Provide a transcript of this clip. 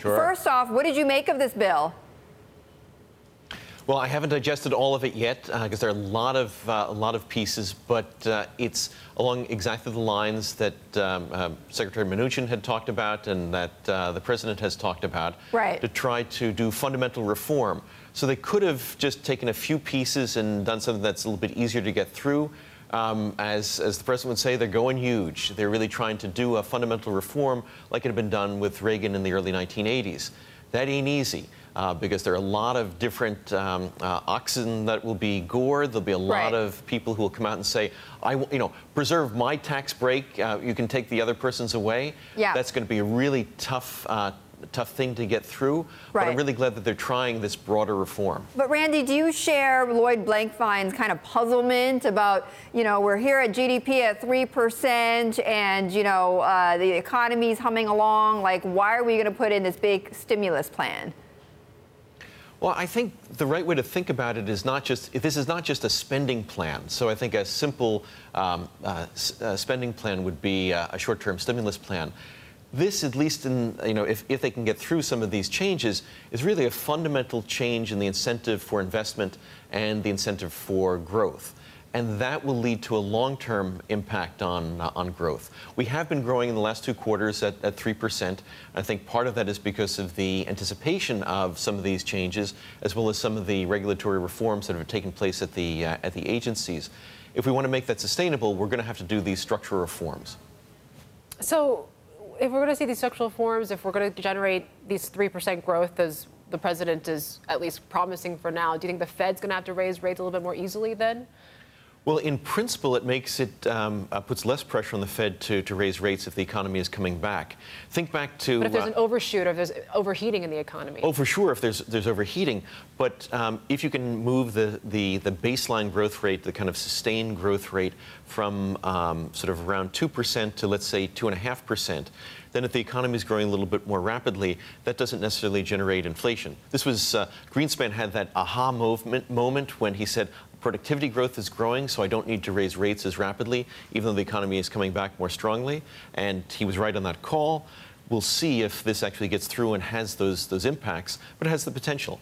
Sure. First off, what did you make of this bill? Well, I haven't digested all of it yet because there are a lot of pieces, but it's along exactly the lines that Secretary Mnuchin had talked about and that the president has talked about, right, to try to do fundamental reform. So they could have just taken a few pieces and done something that's a little bit easier to get through. As the president would say, they're going huge. They're really trying to do a fundamental reform like it had been done with Reagan in the early 1980s. That ain't easy. Because there are a lot of different oxen that will be gored. There'll be a lot of people who will come out and say, preserve my tax break. You can take the other person's away. Yeah. That's going to be a really tough thing to get through. But I'm really glad that they're trying this broader reform. But Randy, do you share Lloyd Blankfein's kind of puzzlement about, we're here at GDP at 3% and, the economy's humming along. Like, why are we going to put in this big stimulus plan? Well, I think the right way to think about it is this is not just a spending plan. So I think a simple spending plan would be a short-term stimulus plan. This, at least if they can get through some of these changes, is really a fundamental change in the incentive for investment and the incentive for growth. And that will lead to a long-term impact on growth. We have been growing in the last 2 quarters at 3%. I think part of that is because of the anticipation of some of these changes, as well as some of the regulatory reforms that have taken place at the agencies. If we want to make that sustainable, we're going to have to do these structural reforms. So, if we're going to see these structural reforms, if we're going to generate these 3% growth, as the president is at least promising for now, do you think the Fed's going to have to raise rates a little bit more easily then? Well, in principle, it makes it puts less pressure on the Fed to raise rates if the economy is coming back. Think back to. But if there's an overshoot, or if there's overheating in the economy. Oh, for sure, if there's overheating. But if you can move the baseline growth rate, the kind of sustained growth rate, from sort of around 2% to, let's say, 2.5%, then if the economy is growing a little bit more rapidly, that doesn't necessarily generate inflation. This was Greenspan had that aha moment when he said, productivity growth is growing, so I don't need to raise rates as rapidly, even though the economy is coming back more strongly. And he was right on that call. We'll see if this actually gets through and has those impacts, but it has the potential.